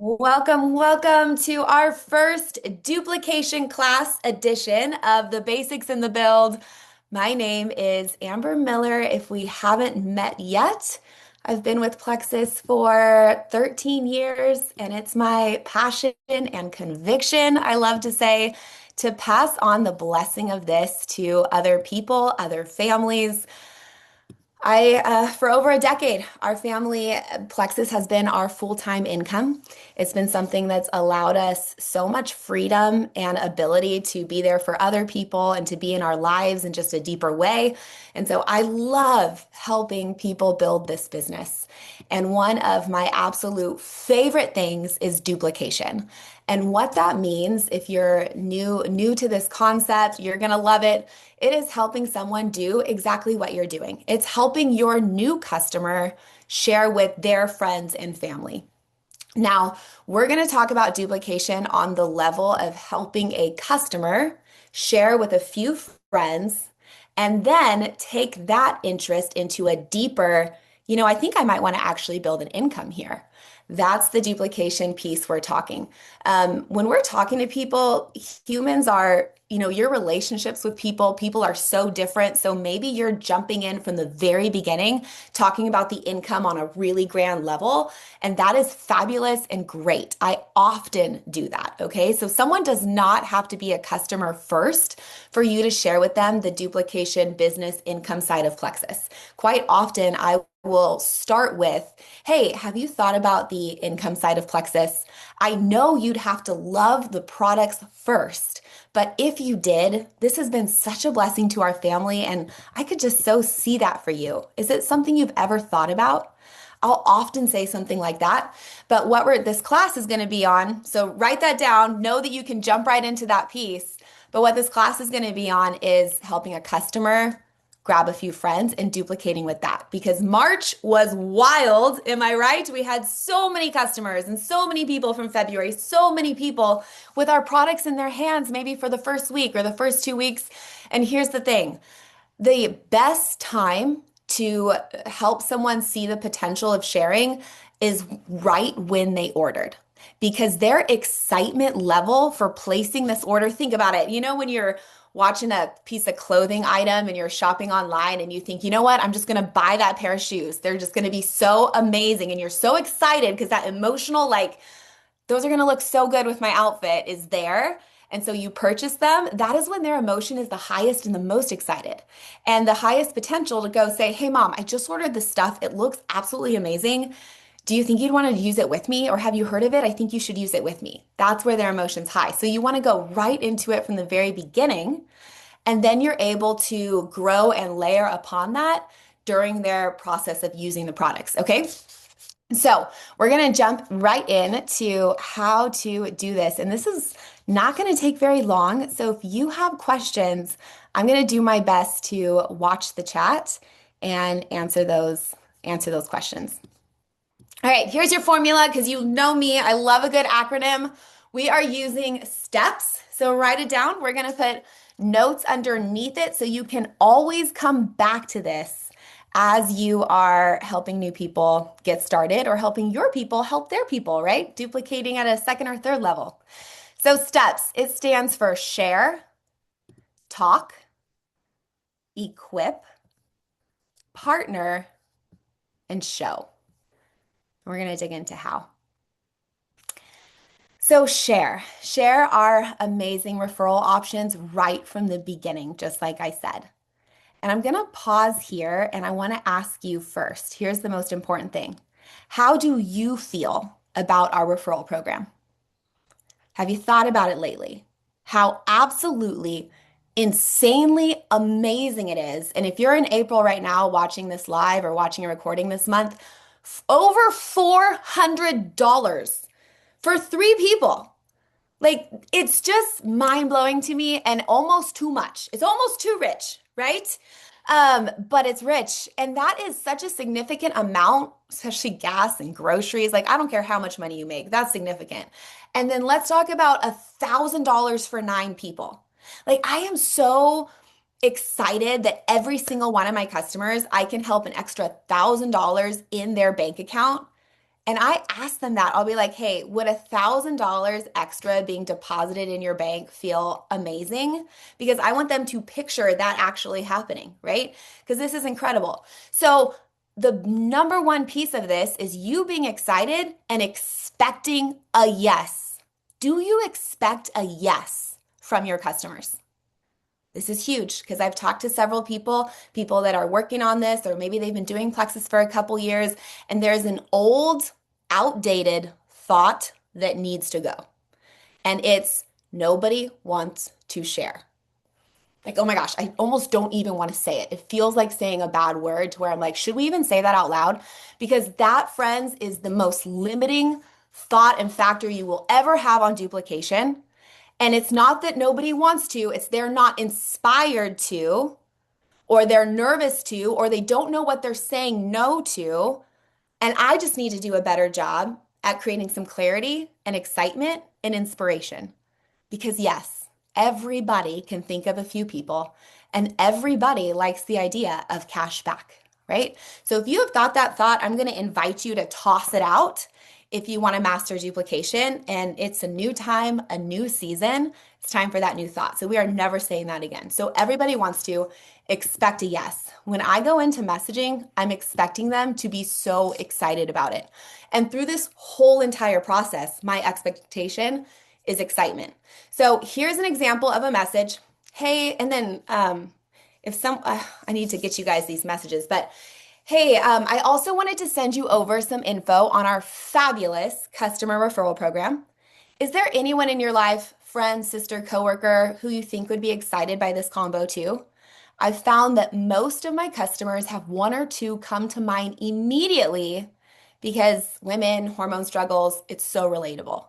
Welcome, welcome to our first duplication class edition of the Basics in the Build. My name is Amber Miller. If we haven't met yet, I've been with Plexus for 13 years, and it's my passion and conviction, I love to say, to pass on the blessing of this to other people, other families. For over a decade, our family, Plexus has been our full-time income. It's been something that's allowed us so much freedom and ability to be there for other people and to be in our lives in just a deeper way. And so I love helping people build this business. And one of my absolute favorite things is duplication. And what that means, if you're new to this concept, you're going to love it. It is helping someone do exactly what you're doing. It's helping your new customer share with their friends and family. Now, we're going to talk about duplication on the level of helping a customer share with a few friends and then take that interest into a deeper, I think I might want to actually build an income here. That's the duplication piece we're talking. When we're talking to people, humans are, your relationships with people are so different. So maybe you're jumping in from the very beginning, talking about the income on a really grand level. And that is fabulous and great. I often do that. Okay. So someone does not have to be a customer first for you to share with them the duplication business income side of Plexus. Quite often, I will start with, hey, have you thought about the income side of Plexus? I know you'd have to love the products first, but if you did, this has been such a blessing to our family, and I could just so see that for you. Is it something you've ever thought about? I'll often say something like that, but this class is going to be on, so write that down, know that you can jump right into that piece. But what this class is going to be on is helping a customer grab a few friends and duplicating with that because March was wild. Am I right? We had so many customers and so many people from February, so many people with our products in their hands, maybe for the first week or the first 2 weeks. And here's the thing, the best time to help someone see the potential of sharing is right when they ordered. Because their excitement level for placing this order, think about it. When you're watching a piece of clothing item and you're shopping online and you think, you know what, I'm just going to buy that pair of shoes. They're just going to be so amazing. And you're so excited because that emotional, like, those are going to look so good with my outfit is there. And so you purchase them. That is when their emotion is the highest and the most excited and the highest potential to go say, hey, mom, I just ordered this stuff. It looks absolutely amazing. Do you think you'd want to use it with me? Or have you heard of it? I think you should use it with me. That's where their emotion's high. So you want to go right into it from the very beginning. And then you're able to grow and layer upon that during their process of using the products. Okay. So we're going to jump right in to how to do this. And this is not going to take very long. So if you have questions, I'm going to do my best to watch the chat and answer those questions. All right, here's your formula because you know me. I love a good acronym. We are using STEPS. So write it down. We're going to put notes underneath it so you can always come back to this as you are helping new people get started or helping your people help their people, right? Duplicating at a second or third level. So STEPS, it stands for share, talk, equip, partner, and show. We're going to dig into how. So share our amazing referral options right from the beginning, just like I said. And I'm going to pause here and I want to ask you first. Here's the most important thing. How do you feel about our referral program? Have you thought about it lately? How absolutely insanely amazing it is. And if you're in April right now watching this live or watching a recording this month, over $400 for 3 people. Like, it's just mind blowing to me and almost too much. It's almost too rich, right? But it's rich. And that is such a significant amount, especially gas and groceries. Like, I don't care how much money you make, that's significant. And then let's talk about $1,000 for 9 people. Like, I am so excited that every single one of my customers, I can help an extra $1,000 in their bank account. And I ask them that. I'll be like, hey, would $1,000 extra being deposited in your bank feel amazing? Because I want them to picture that actually happening, right? Because this is incredible. So, the number one piece of this is you being excited and expecting a yes. Do you expect a yes from your customers? This is huge because I've talked to several people that are working on this, or maybe they've been doing Plexus for a couple years, and there's an old, outdated thought that needs to go. And it's nobody wants to share. Like, oh my gosh, I almost don't even want to say it. It feels like saying a bad word to where I'm like, should we even say that out loud? Because that, friends, is the most limiting thought and factor you will ever have on duplication. And it's not that nobody wants to, it's they're not inspired to, or they're nervous to, or they don't know what they're saying no to. And I just need to do a better job at creating some clarity and excitement and inspiration. Because yes, everybody can think of a few people and everybody likes the idea of cash back, right? So if you have got that thought, I'm going to invite you to toss it out if you want to master duplication. And it's a new time, a new season. It's time for that new thought. So we are never saying that again. So everybody wants to expect a yes. When I go into messaging, I'm expecting them to be so excited about it. And through this whole entire process, my expectation is excitement. So here's an example of a message. Hey, and then if some, I need to get you guys these messages, but hey, I also wanted to send you over some info on our fabulous customer referral program. Is there anyone in your life, friend, sister, coworker, who you think would be excited by this combo too? I've found that most of my customers have one or two come to mind immediately because women, hormone struggles, it's so relatable.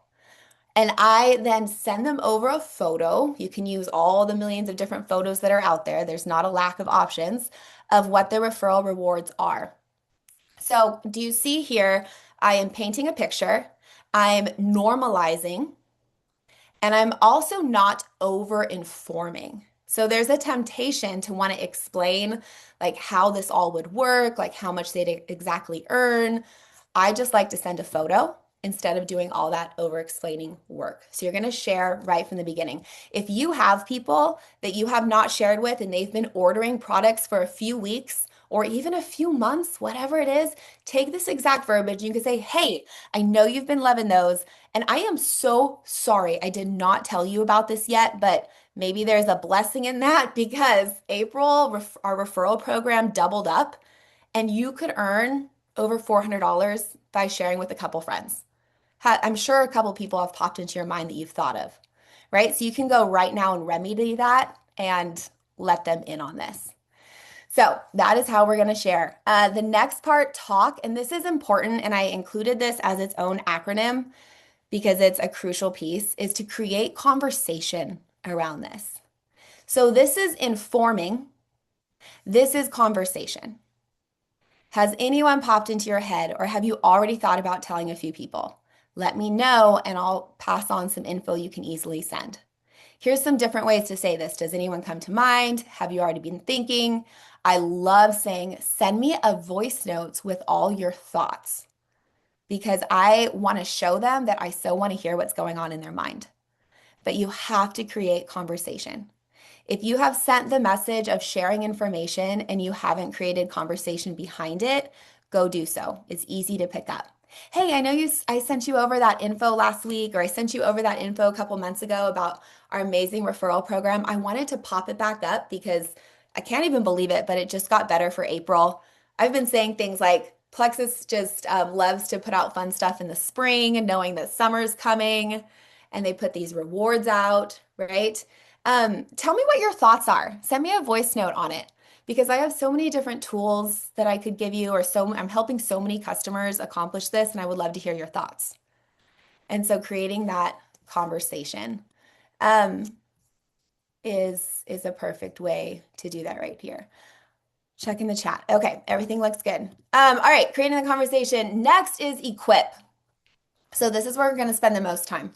And I then send them over a photo. You can use all the millions of different photos that are out there. There's not a lack of options of what the referral rewards are. So, do you see here? I am painting a picture, I'm normalizing, and I'm also not over informing. So there's a temptation to want to explain like how this all would work, like how much they'd exactly earn. I just like to send a photo instead of doing all that over explaining work. So you're going to share right from the beginning. If you have people that you have not shared with and they've been ordering products for a few weeks or even a few months, whatever it is, take this exact verbiage. You can say, hey, I know you've been loving those. And I am so sorry I did not tell you about this yet, but maybe there's a blessing in that because April, our referral program doubled up and you could earn over $400 by sharing with a couple friends. I'm sure a couple people have popped into your mind that you've thought of, right? So you can go right now and remedy that and let them in on this. So that is how we're going to share. The next part, talk, and this is important, and I included this as its own acronym because it's a crucial piece, is to create conversation around this. So this is informing, this is conversation. Has anyone popped into your head, or have you already thought about telling a few people? Let me know, and I'll pass on some info you can easily send. Here's some different ways to say this. Does anyone come to mind? Have you already been thinking? I love saying, send me a voice note with all your thoughts because I want to show them that I so want to hear what's going on in their mind. But you have to create conversation. If you have sent the message of sharing information and you haven't created conversation behind it, go do so. It's easy to pick up. Hey, I know I sent you over that info last week, or I sent you over that info a couple months ago about our amazing referral program. I wanted to pop it back up because I can't even believe it, but it just got better for April. I've been saying things like Plexus just loves to put out fun stuff in the spring and knowing that summer's coming, and they put these rewards out, right? Tell me what your thoughts are. Send me a voice note on it because I have so many different tools that I could give you, or I'm helping so many customers accomplish this, and I would love to hear your thoughts. And so creating that conversation is a perfect way to do that right here. Checking the chat. Okay, everything looks good. All right, creating the conversation. Next is equip. So this is where we're going to spend the most time.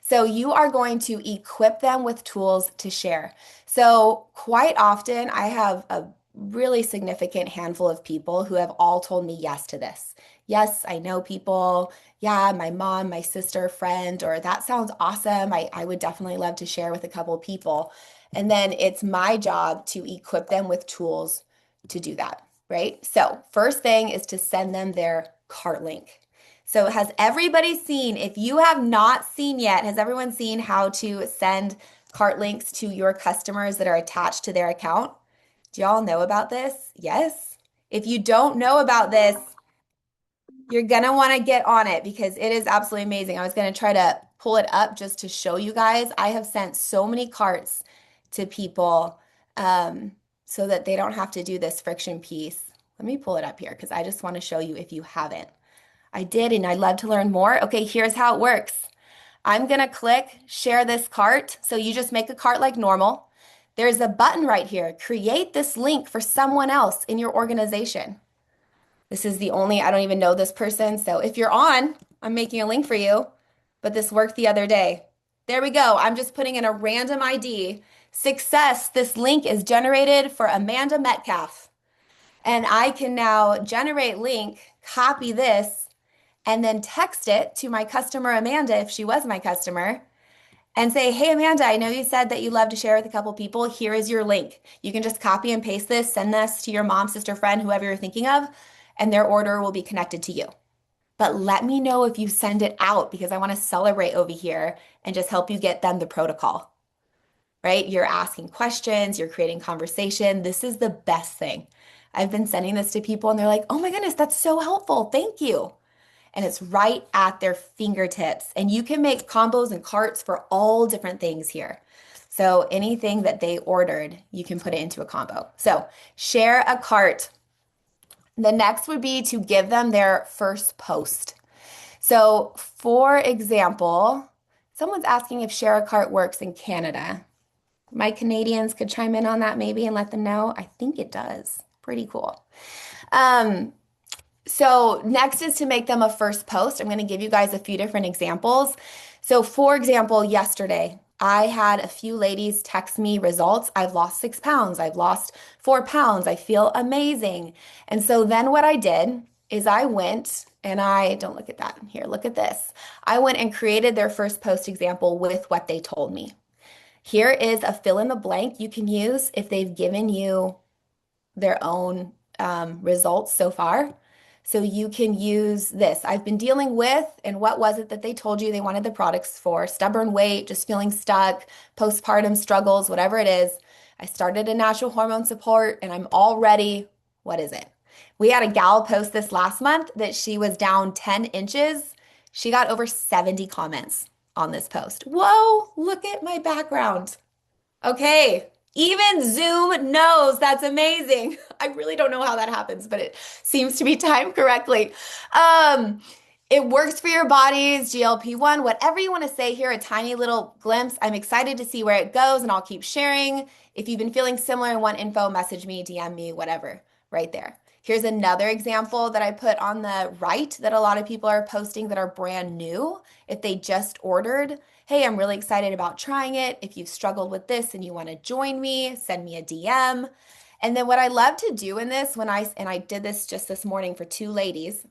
So you are going to equip them with tools to share. So quite often I have a really significant handful of people who have all told me yes to this. Yes, I know people. Yeah, my mom, my sister, friend, or that sounds awesome. I would definitely love to share with a couple of people. And then it's my job to equip them with tools to do that, right? So, first thing is to send them their cart link. So, has everybody seen, if you have not seen yet, has everyone seen how to send cart links to your customers that are attached to their account? Do y'all know about this? Yes. If you don't know about this, you're gonna want to get on it because it is absolutely amazing. I was gonna try to pull it up just to show you guys. I have sent so many carts to people um, so that they don't have to do this friction piece. Let me pull it up here because I just want to show you if you haven't. I did, and I'd love to learn more. Okay, here's how it works. I'm gonna click share this cart. So you just make a cart like normal. There's a button right here, create this link for someone else in your organization. This is the only, I don't even know this person. So if you're on, I'm making a link for you, but this worked the other day. There we go. I'm just putting in a random ID. Success. This link is generated for Amanda Metcalf. And I can now generate link, copy this, and then text it to my customer Amanda if she was my customer and say, hey, Amanda, I know you said that you love to share with a couple people. Here is your link. You can just copy and paste this, send this to your mom, sister, friend, whoever you're thinking of, and their order will be connected to you. But let me know if you send it out because I want to celebrate over here and just help you get them the protocol, right? You're asking questions, you're creating conversation. This is the best thing. I've been sending this to people and they're like, oh my goodness, that's so helpful. Thank you. And it's right at their fingertips. And you can make combos and carts for all different things here. So anything that they ordered, you can put it into a combo. So share a cart. The next would be to give them their first post. So for example, someone's asking if share a cart works in Canada. My Canadians could chime in on that maybe and let them know. I think it does. Pretty cool. Um, so next is to make them a first post. I'm going to give you guys a few different examples. So for example, yesterday, I had a few ladies text me results. I've lost 6 pounds. I've lost 4 pounds. I feel amazing. And so then what I did is I went and I, don't look at that here, look at this. I went and created their first post example with what they told me. Here is a fill in the blank you can use if they've given you their own results so far. So you can use this. I've been dealing with, and what was it that they told you they wanted the products for? Stubborn weight, just feeling stuck, postpartum struggles, whatever it is. I started a natural hormone support and I'm already, what is it? We had a gal post this last month that she was down 10 inches. She got over 70 comments on this post. Whoa, look at my background. Okay, even Zoom knows. That's amazing. I really don't know how that happens, but it seems to be timed correctly. Um, it works for your bodies, GLP-1, whatever you want to say here, a tiny little glimpse. I'm excited to see where it goes, and I'll keep sharing. If you've been feeling similar and want info, message me, DM me, whatever, right there. Here's another example that I put on the right that a lot of people are posting that are brand new. If they just ordered, hey, I'm really excited about trying it. If you've struggled with this and you want to join me, send me a DM. And then what I love to do in this and I did this just this morning for two ladies,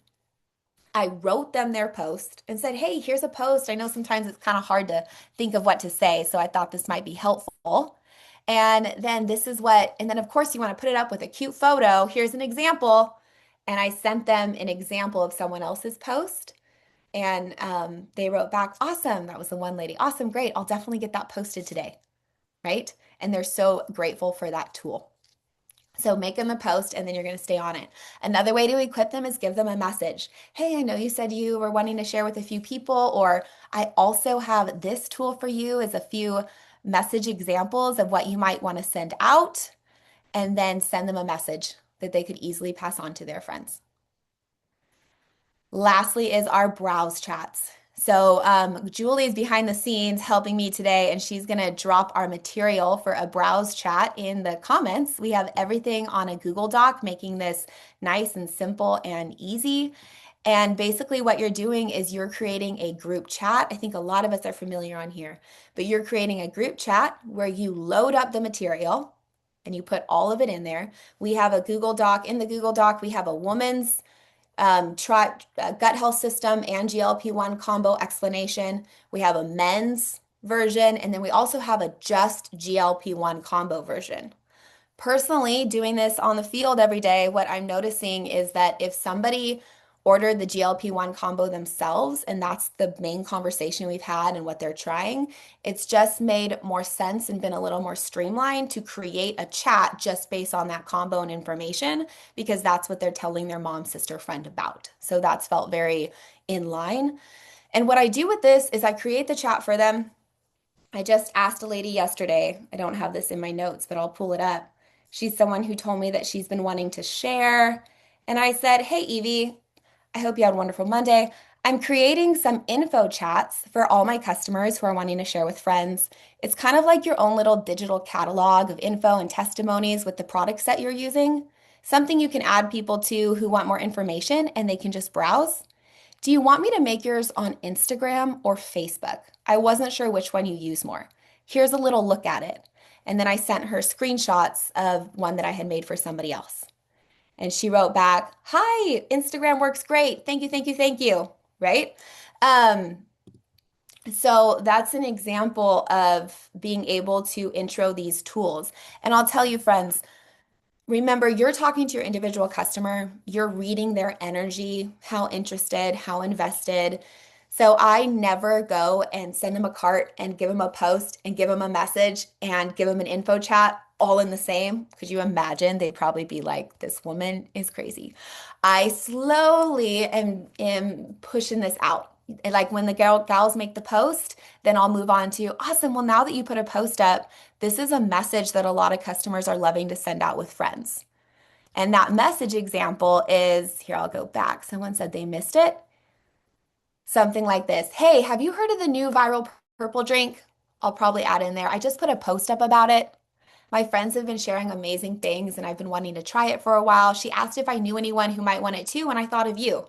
I wrote them their post and said, hey, here's a post. I know sometimes it's kind of hard to think of what to say, so I thought this might be helpful. And then this is what, and then of course you want to put it up with a cute photo. Here's an example. And I sent them an example of someone else's post. And they wrote back, awesome. That was the one lady. Awesome, great. I'll definitely get that posted today. Right? And they're so grateful for that tool. So make them a post and then you're going to stay on it. Another way to equip them is give them a message. Hey, I know you said you were wanting to share with a few people, or I also have this tool for you as a few message examples of what you might want to send out, and then send them a message that they could easily pass on to their friends. Lastly is our browse chats. So Julie is behind the scenes helping me today, and she's going to drop our material for a browse chat in the comments. We have everything on a Google Doc, making this nice and simple and easy. And basically what you're doing is you're creating a group chat. I think a lot of us are familiar on here, but you're creating a group chat where you load up the material and you put all of it in there. We have a Google Doc. In the Google Doc, we have a woman's gut health system and GLP-1 combo explanation. We have a men's version, and then we also have a just GLP-1 combo version. Personally, doing this on the field every day, what I'm noticing is that if somebody ordered the GLP-1 combo themselves, and that's the main conversation we've had and what they're trying, it's just made more sense and been a little more streamlined to create a chat just based on that combo and information because that's what they're telling their mom, sister, friend about. So that's felt very in line. And what I do with this is I create the chat for them. I just asked a lady yesterday, I don't have this in my notes, but I'll pull it up. She's someone who told me that she's been wanting to share. And I said, hey, Evie, I hope you had a wonderful Monday. I'm creating some info chats for all my customers who are wanting to share with friends. It's kind of like your own little digital catalog of info and testimonies with the products that you're using. Something you can add people to who want more information and they can just browse. Do you want me to make yours on Instagram or Facebook? I wasn't sure which one you use more. Here's a little look at it. And then I sent her screenshots of one that I had made for somebody else. And she wrote back, hi, Instagram works great. Thank you, thank you, thank you. Right? Um, so that's an example of being able to intro these tools. And I'll tell you, friends, remember, you're talking to your individual customer, you're reading their energy, how interested, how invested. So I never go and send them a cart and give them a post and give them a message and give them an info chat all in the same. Could you imagine? They'd probably be like, this woman is crazy. I slowly am pushing this out. Like when the gals make the post, then I'll move on to, awesome. Well, now that you put a post up, this is a message that a lot of customers are loving to send out with friends. And that message example is, here, I'll go back. Someone said they missed it. Something like this. Hey, have you heard of the new viral purple drink? I'll probably add in there. I just put a post up about it. My friends have been sharing amazing things and I've been wanting to try it for a while. She asked if I knew anyone who might want it too, and I thought of you.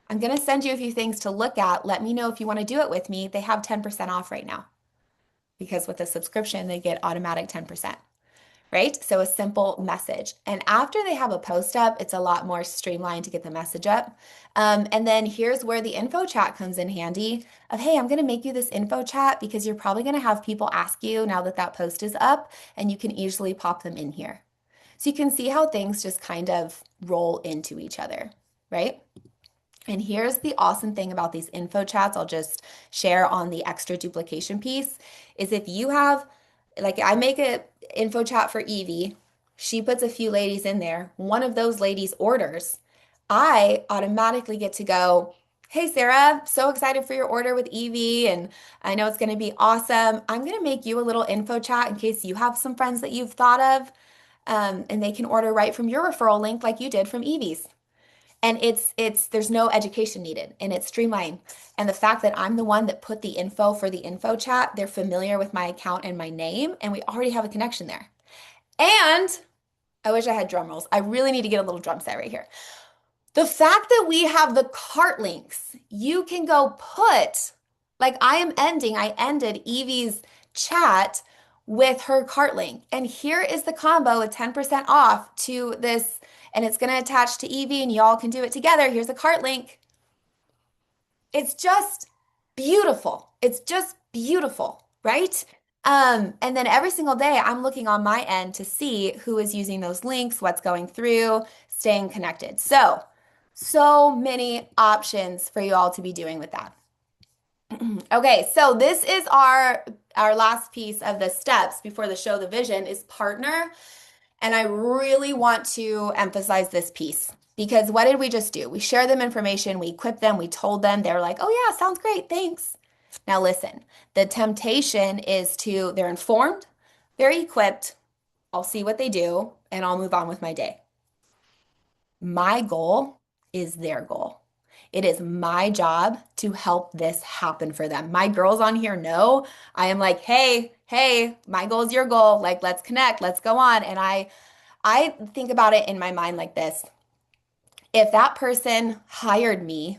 I'm going to send you a few things to look at. Let me know if you want to do it with me. They have 10% off right now because with a subscription, they get automatic 10%, right? So a simple message. And after they have a post up, it's a lot more streamlined to get the message up. And then here's where the info chat comes in handy of, hey, I'm going to make you this info chat because you're probably going to have people ask you now that that post is up and you can easily pop them in here. So you can see how things just kind of roll into each other, right? And here's the awesome thing about these info chats, I'll just share on the extra duplication piece, is if you have, like I make an info chat for Evie, she puts a few ladies in there, one of those ladies orders, I automatically get to go, hey Sarah, so excited for your order with Evie and I know it's going to be awesome. I'm going to make you a little info chat in case you have some friends that you've thought of and they can order right from your referral link like you did from Evie's. And it's there's no education needed and it's streamlined. And the fact that I'm the one that put the info for the info chat, they're familiar with my account and my name, and we already have a connection there. And I wish I had drum rolls. I really need to get a little drum set right here. The fact that we have the cart links, you can go put, like I ended Evie's chat with her cart link. And here is the combo with 10% off to this, and it's going to attach to Evie and y'all can do it together. Here's a cart link. It's just beautiful. It's just beautiful, right? And then every single day I'm looking on my end to see who is using those links, what's going through, staying connected. So many options for you all to be doing with that. Okay, so this is our last piece of the steps before the show the vision is partner. And I really want to emphasize this piece because what did we just do? We shared them information, we equipped them, we told them, they're like, oh yeah, sounds great, thanks. Now listen, the temptation is they're informed, they're equipped, I'll see what they do, and I'll move on with my day. My goal is their goal. It is my job to help this happen for them. My girls on here know I am like, hey, my goal is your goal. Like, let's connect, let's go on. And I think about it in my mind like this. If that person hired me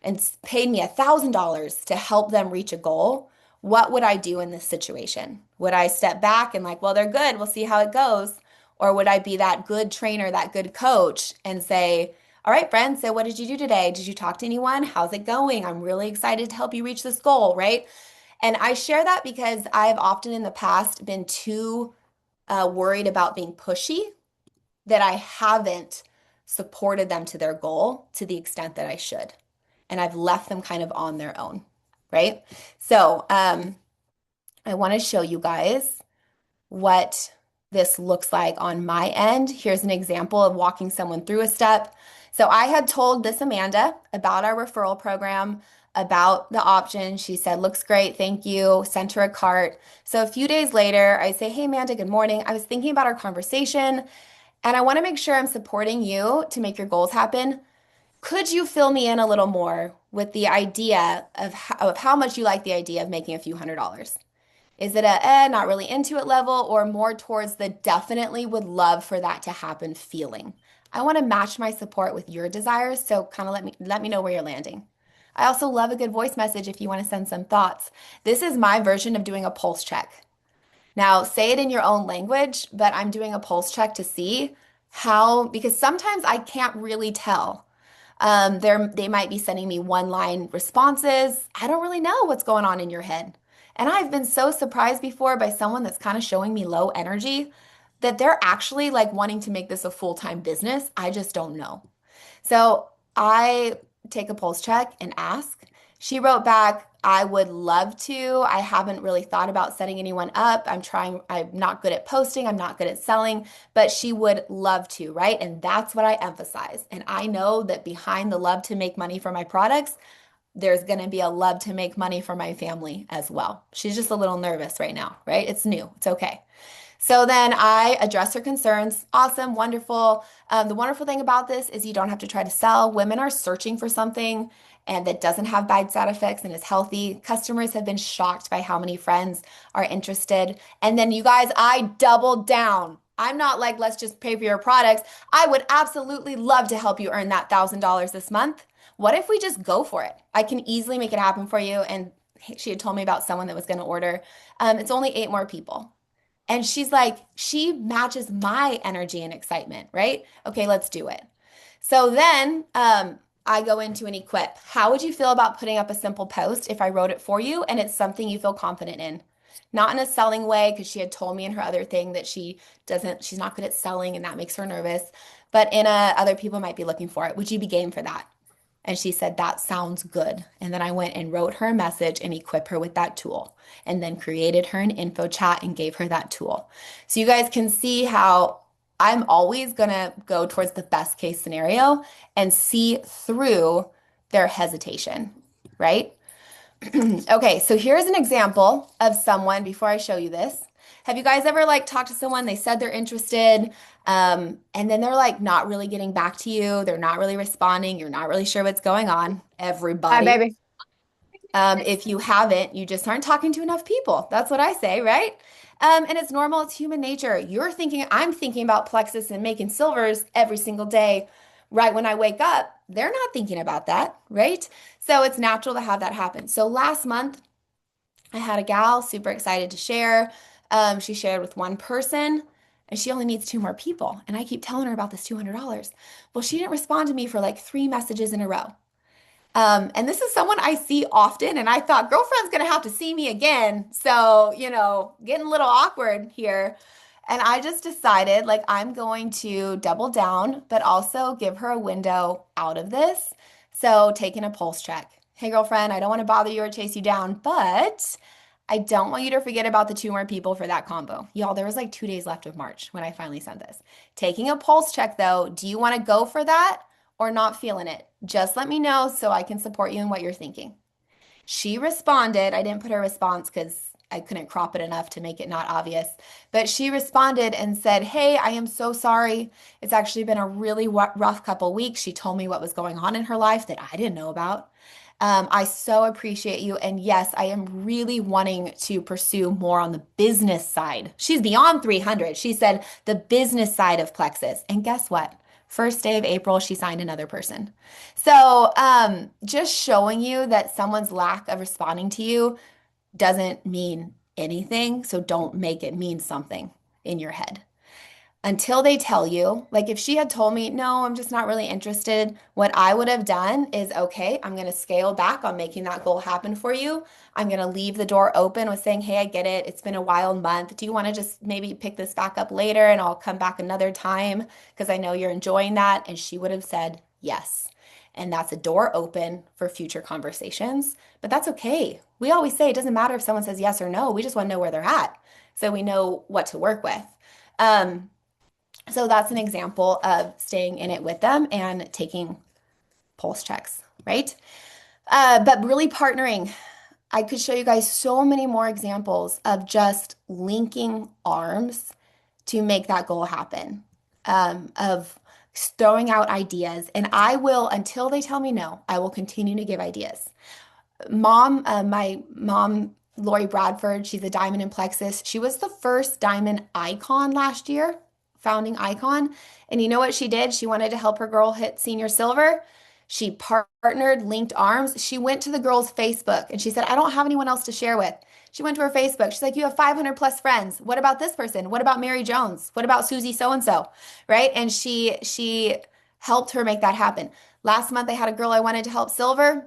and paid me $1,000 to help them reach a goal, what would I do in this situation? Would I step back and like, well, they're good, we'll see how it goes? Or would I be that good trainer, that good coach and say, All right, friend. So, what did you do today? Did you talk to anyone? How's it going? I'm really excited to help you reach this goal, right? And I share that because I've often in the past been too worried about being pushy that I haven't supported them to their goal to the extent that I should. And I've left them kind of on their own, right? So, I want to show you guys what this looks like on my end. Here's an example of walking someone through a step. So I had told this Amanda about our referral program, about the option. She said, looks great, thank you. Sent her a cart. So a few days later, I say, hey, Amanda, good morning. I was thinking about our conversation and I want to make sure I'm supporting you to make your goals happen. Could you fill me in a little more with the idea of how much you like the idea of making a few $100s? Is it a not really into it level or more towards the definitely would love for that to happen feeling? I want to match my support with your desires, so kind of let me know where you're landing. I also love a good voice message if you want to send some thoughts. This is my version of doing a pulse check. Now, say it in your own language, but I'm doing a pulse check to see how, because sometimes I can't really tell. They might be sending me one-line responses. I don't really know what's going on in your head. And I've been so surprised before by someone that's kind of showing me low energy that they're actually like wanting to make this a full-time business. I just don't know. So I take a pulse check and ask. She wrote back, I would love to. I haven't really thought about setting anyone up. I'm not good at posting, I'm not good at selling, but she would love to, right? And that's what I emphasize. And I know that behind the love to make money for my products, there's going to be a love to make money for my family as well. She's just a little nervous right now, right? It's new, it's okay. So then I address her concerns. Awesome, wonderful. The wonderful thing about this is you don't have to try to sell. Women are searching for something and that doesn't have bad side effects and is healthy. Customers have been shocked by how many friends are interested. And then you guys, I doubled down. I'm not like, let's just pay for your products. I would absolutely love to help you earn that $1,000 this month. What if we just go for it? I can easily make it happen for you. And she had told me about someone that was going to order. It's only 8 more people. And she's like, she matches my energy and excitement, right? Okay, let's do it. So then I go into an equip. How would you feel about putting up a simple post if I wrote it for you and it's something you feel confident in? Not in a selling way, because she had told me in her other thing that she's not good at selling and that makes her nervous, but in a other people might be looking for it. Would you be game for that? And she said, that sounds good. And then I went and wrote her a message and equipped her with that tool and then created her an info chat and gave her that tool. So you guys can see how I'm always going to go towards the best case scenario and see through their hesitation, right? Okay, so here's an example of someone before I show you this. Have you guys ever like talked to someone, they said they're interested, and then they're like not really getting back to you, they're not really responding, you're not really sure what's going on, Hi, everybody. baby. If you haven't, you just aren't talking to enough people. That's what I say, right? And it's normal, it's human nature. I'm thinking about plexus and making silvers every single day. Right when I wake up, they're not thinking about that, right? So it's natural to have that happen. So last month, I had a gal super excited to share. She shared with one person and she only needs 2 more people. And I keep telling her about this $200. Well, she didn't respond to me for like 3 messages in a row. And this is someone I see often, and I thought girlfriend's gonna have to see me again. So, getting a little awkward here. And I just decided like I'm going to double down, but also give her a window out of this. So, taking a pulse check. Hey, girlfriend, I don't want to bother you or chase you down, but I don't want you to forget about the 2 more people for that combo. Y'all, there was like 2 days left of March when I finally sent this. Taking a pulse check though, do you want to go for that or not feeling it? Just let me know so I can support you in what you're thinking. She responded. I didn't put her response because I couldn't crop it enough to make it not obvious. But she responded and said, hey, I am so sorry. It's actually been a really rough couple weeks. She told me what was going on in her life that I didn't know about. I so appreciate you. And yes, I am really wanting to pursue more on the business side. She's beyond 300. She said the business side of Plexus. And guess what? First day of April, she signed another person. So, just showing you that someone's lack of responding to you doesn't mean anything. So, don't make it mean something in your head. until they tell you. Like if she had told me, no, I'm just not really interested, what I would have done is, okay, I'm going to scale back on making that goal happen for you. I'm going to leave the door open with saying, hey, I get it. It's been a wild month. Do you want to just maybe pick this back up later and I'll come back another time because I know you're enjoying that? And she would have said yes. And that's a door open for future conversations. But that's okay. We always say it doesn't matter if someone says yes or no. We just want to know where they're at so we know what to work with. Um, so that's an example of staying in it with them and taking pulse checks, right? But really partnering. I could show you guys so many more examples of just linking arms to make that goal happen, of throwing out ideas. And I will, until they tell me no, I will continue to give ideas. My mom, Lori Bradford, she's a diamond in Plexus. She was the first diamond icon last year, founding icon. And you know what she did? She wanted to help her girl hit senior silver. She partnered, linked arms. She went to the girl's Facebook and she said, I don't have anyone else to share with. She went to her Facebook. She's like, you have 500 plus friends. What about this person? What about Mary Jones? What about Susie so and so? Right? And she helped her make that happen. Last month I had a girl I wanted to help silver.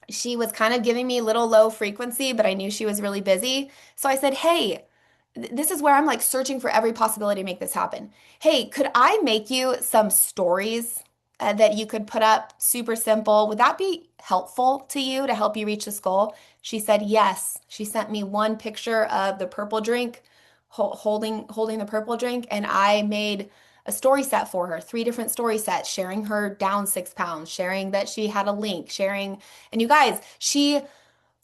She was kind of giving me a little low frequency, but I knew she was really busy. So I said, hey, this is where I'm like searching for every possibility to make this happen. Hey, could I make you some stories that you could put up super simple? Would that be helpful to you to help you reach this goal? She said yes. She sent me one picture of the purple drink, holding the purple drink, and I made a story set for her, three different story sets, sharing her down 6 pounds, sharing that she had a link, sharing, and you guys, she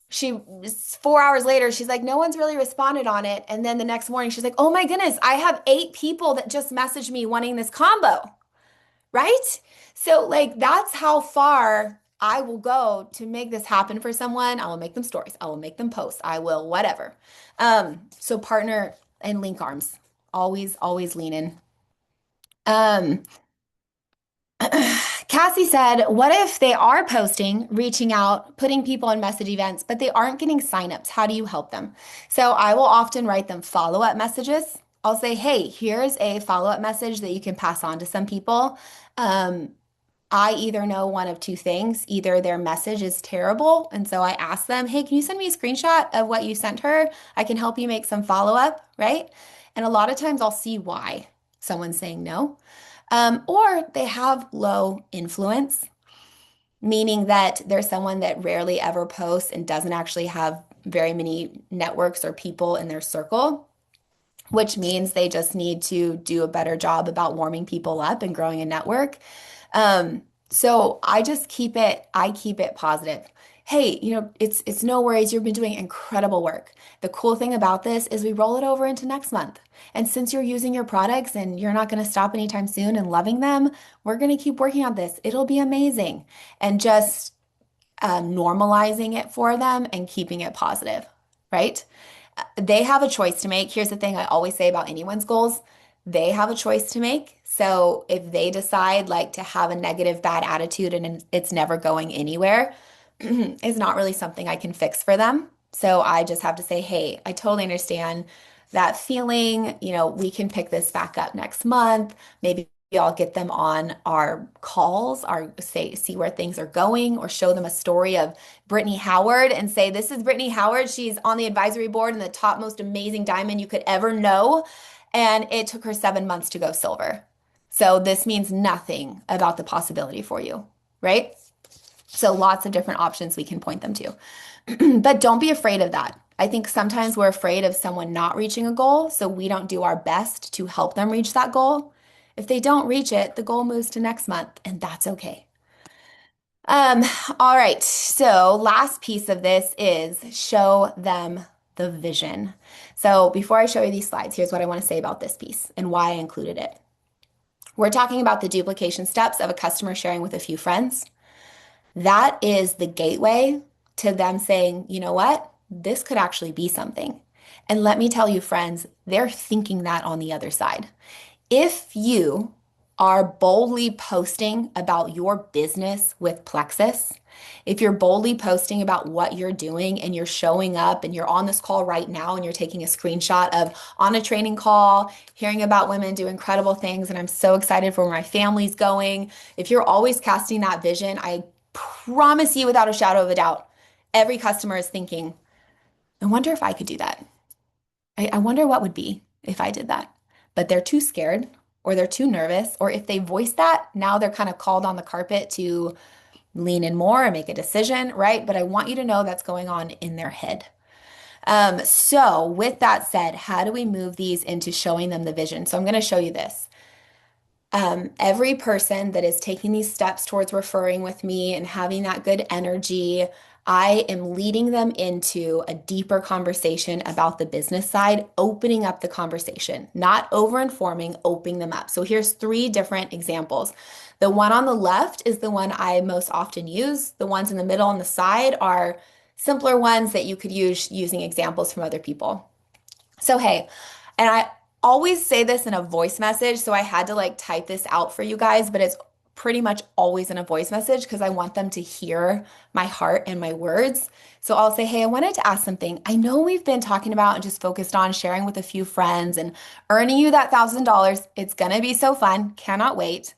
4 hours later, she's like, no one's really responded on it. And then the next morning, she's like, oh my goodness, I have 8 people that just messaged me wanting this combo, right? So, like, that's how far I will go to make this happen for someone. I will make them stories, I will make them posts, I will whatever. So partner and link arms. Always lean in. Um, Cassie said, what if they are posting, reaching out, putting people in message events, but they aren't getting signups? How do you help them? So I will often write them follow-up messages. I'll say, hey, here's a follow-up message that you can pass on to some people. Um, I either know one of two things. Either their message is terrible, and so I ask them, hey, can you send me a screenshot of what you sent her? I can help you make some follow-up, right? And a lot of times I'll see why someone's saying no. Or they have low influence, meaning that there's someone that rarely ever posts and doesn't actually have very many networks or people in their circle, which means they just need to do a better job about warming people up and growing a network. So I keep it positive. Hey, it's no worries. You've been doing incredible work. The cool thing about this is we roll it over into next month. And since you're using your products and you're not going to stop anytime soon and loving them, we're going to keep working on this. It'll be amazing. And just normalizing it for them and keeping it positive, right? They have a choice to make. Here's the thing I always say about anyone's goals. They have a choice to make. So if they decide like to have a negative, bad attitude and it's never going anywhere, it's not really something I can fix for them. So I just have to say, hey, I totally understand that feeling. We can pick this back up next month. Maybe I'll get them on our calls, see where things are going, or show them a story of Brittany Howard and say, this is Brittany Howard. She's on the advisory board and the top most amazing diamond you could ever know. And it took her 7 months to go silver. So this means nothing about the possibility for you, right? So lots of different options we can point them to. But don't be afraid of that. I think sometimes we're afraid of someone not reaching a goal, so we don't do our best to help them reach that goal. If they don't reach it, the goal moves to next month, and that's okay. Um, all right, so last piece of this is show them the vision. So before I show you these slides, here's what I want to say about this piece and why I included it. We're talking about the duplication steps of a customer sharing with a few friends. That is the gateway to them saying, you know what? This could actually be something. And let me tell you, friends, they're thinking that on the other side. If you are boldly posting about your business with Plexus, If you're boldly posting about what you're doing and you're showing up and you're on this call right now and you're taking a screenshot of on a training call, hearing about women do incredible things, and I'm so excited for where my family's going. If you're always casting that vision, I promise you without a shadow of a doubt, every customer is thinking, I wonder if I could do that. I wonder what would be if I did that. But they're too scared or they're too nervous, or if they voice that, now they're kind of called on the carpet to lean in more and make a decision, right? But I want you to know that's going on in their head. So, with that said, how do we move these into showing them the vision? So, I'm going to show you this. Every person that is taking these steps towards referring with me and having that good energy, I am leading them into a deeper conversation about the business side, opening up the conversation, not over-informing, opening them up. So here's three different examples. The one on the left is the one I most often use. The ones in the middle and the side are simpler ones that you could use using examples from other people. So, hey, and I always say this in a voice message, so I had to like type this out for you guys, but it's pretty much always in a voice message because I want them to hear my heart and my words. So I'll say, hey, I wanted to ask something. I know we've been talking about and just focused on sharing with a few friends and earning you that $1,000. It's going to be so fun. Cannot wait.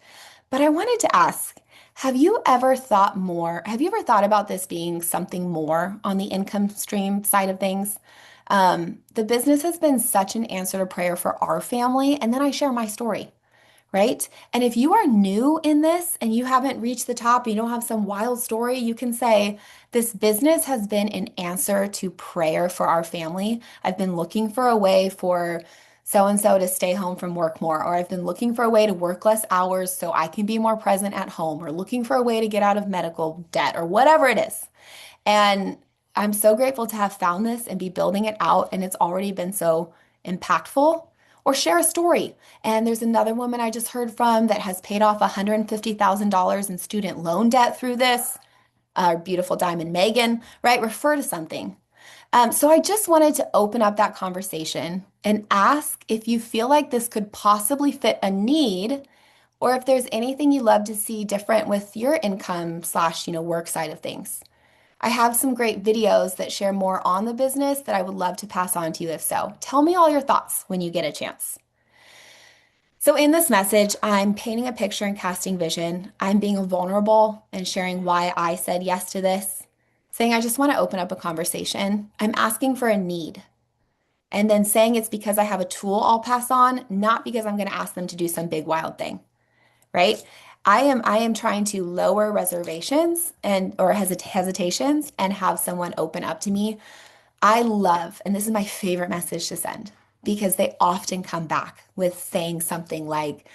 But I wanted to ask, have you ever thought more? Have you ever thought about this being something more on the income stream side of things? The business has been such an answer to prayer for our family. And then I share my story, right? And if you are new in this and you haven't reached the top, you don't have some wild story, you can say, this business has been an answer to prayer for our family. I've been looking for a way for so and so to stay home from work more, or I've been looking for a way to work less hours so I can be more present at home, or looking for a way to get out of medical debt, or whatever it is. And I'm so grateful to have found this and be building it out, and it's already been so impactful. Or share a story. And there's another woman I just heard from that has paid off $150,000 in student loan debt through this. Our beautiful Diamond Megan, right? Refer to something. So I just wanted to open up that conversation and ask if you feel like this could possibly fit a need, or if there's anything you love to see different with your income slash, work side of things. I have some great videos that share more on the business that I would love to pass on to you if so. Tell me all your thoughts when you get a chance. So, in this message, I'm painting a picture and casting vision. I'm being vulnerable and sharing why I said yes to this, saying I just want to open up a conversation. I'm asking for a need, and then saying it's because I have a tool I'll pass on, not because I'm going to ask them to do some big wild thing, right? I am trying to lower reservations and or hesitations and have someone open up to me. I love, and this is my favorite message to send because they often come back with saying something like,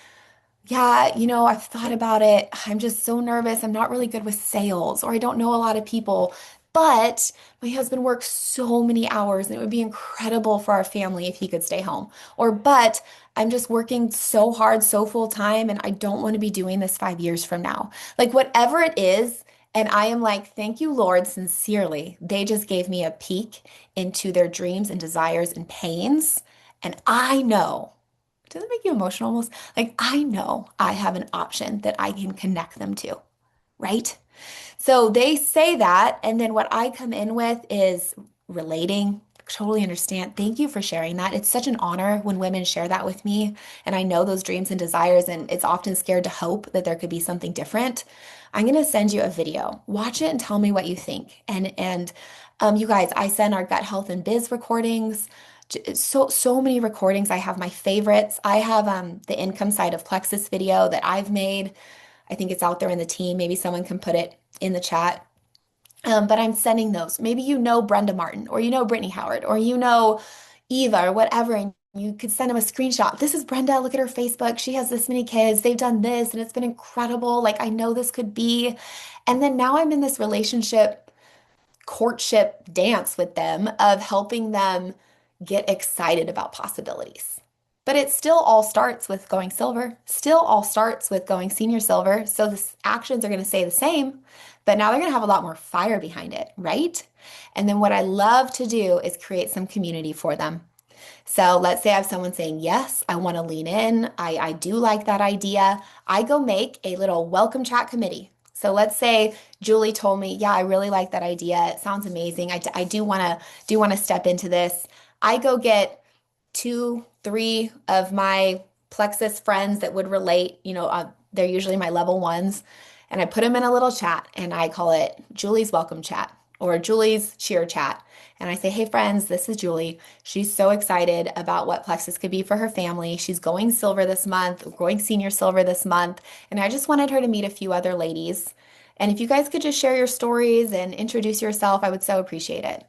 yeah, I've thought about it. I'm just so nervous. I'm not really good with sales, or I don't know a lot of people. But my husband works so many hours, and it would be incredible for our family if he could stay home. Or, but I'm just working so hard, so full time, and I don't want to be doing this 5 years from now. Like, whatever it is. And I am like, thank you, Lord, sincerely. They just gave me a peek into their dreams and desires and pains. And I know. Does it make you emotional almost? Like, I know I have an option that I can connect them to, right? So they say that. And then what I come in with is relating. Totally understand. Thank you for sharing that. It's such an honor when women share that with me. And I know those dreams and desires, and it's often scared to hope that there could be something different. I'm going to send you a video. Watch it and tell me what you think. And you guys, I send our gut health and biz recordings. So many recordings. I have my favorites. I have the income side of Plexus video that I've made. I think it's out there in the team. Maybe someone can put it in the chat. But I'm sending those. Maybe you know Brenda Martin, or you know Brittany Howard, or you know Eva, or whatever, and you could send them a screenshot. This is Brenda. Look at her Facebook. She has this many kids. They've done this, and it's been incredible. Like, I know this could be. And then now I'm in this relationship courtship dance with them of helping them get excited about possibilities. But it still all starts with going silver, still all starts with going senior silver. So the actions are going to stay the same, but now they're going to have a lot more fire behind it, right? And then what I love to do is create some community for them. So let's say I have someone saying, yes, I want to lean in. I do like that idea. I go make a little welcome chat committee. So let's say Julie told me, yeah, I really like that idea. It sounds amazing. I do want to step into this. I go get two, three of my Plexus friends that would relate. They're usually my level ones. And I put them in a little chat and I call it Julie's welcome chat or Julie's cheer chat. And I say, hey, friends, this is Julie. She's so excited about what Plexus could be for her family. She's going silver this month, going senior silver this month. And I just wanted her to meet a few other ladies. And if you guys could just share your stories and introduce yourself, I would so appreciate it.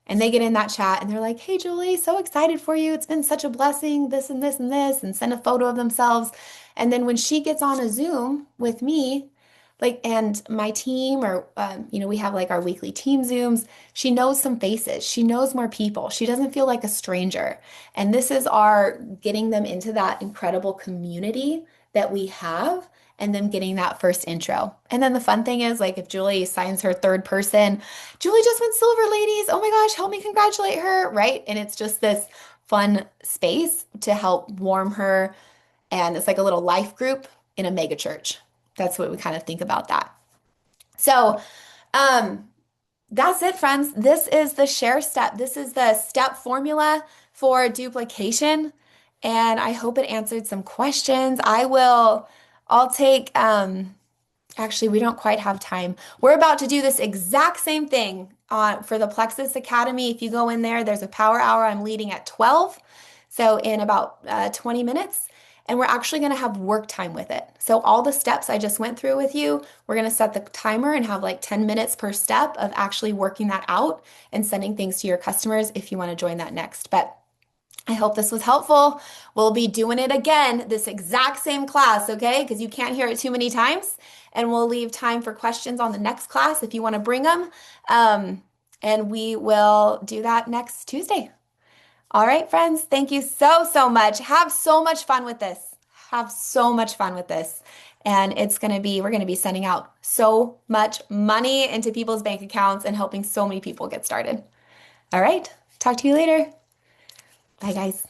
And they get in that chat and they're like, hey, Julie, so excited for you. It's been such a blessing, this and this and this, and send a photo of themselves. And then when she gets on a Zoom with me, like, and my team, or, we have like our weekly team Zooms, she knows some faces. She knows more people. She doesn't feel like a stranger. And this is our getting them into that incredible community that we have and them getting that first intro. And then the fun thing is, like, if Julie signs her third person, Julie just went silver, ladies. Oh my gosh, help me congratulate her, right? And it's just this fun space to help warm her. And it's like a little life group in a mega church. That's what we kind of think about that. So, um, that's it, friends. This is the share step. This is the step formula for duplication. And I hope it answered some questions. I'll take, actually, we don't quite have time. We're about to do this exact same thing for the Plexus Academy. If you go in there, there's a power hour I'm leading at 12. So in about 20 minutes. And we're actually going to have work time with it. So all the steps I just went through with you, we're going to set the timer and have like 10 minutes per step of actually working that out and sending things to your customers if you want to join that next. But I hope this was helpful. We'll be doing it again, this exact same class, okay? Because you can't hear it too many times. And we'll leave time for questions on the next class if you want to bring them. And we will do that next Tuesday. All right, friends, thank you so, so much. Have so much fun with this. Have so much fun with this. And we're going to be sending out so much money into people's bank accounts and helping so many people get started. All right, talk to you later. Bye, guys.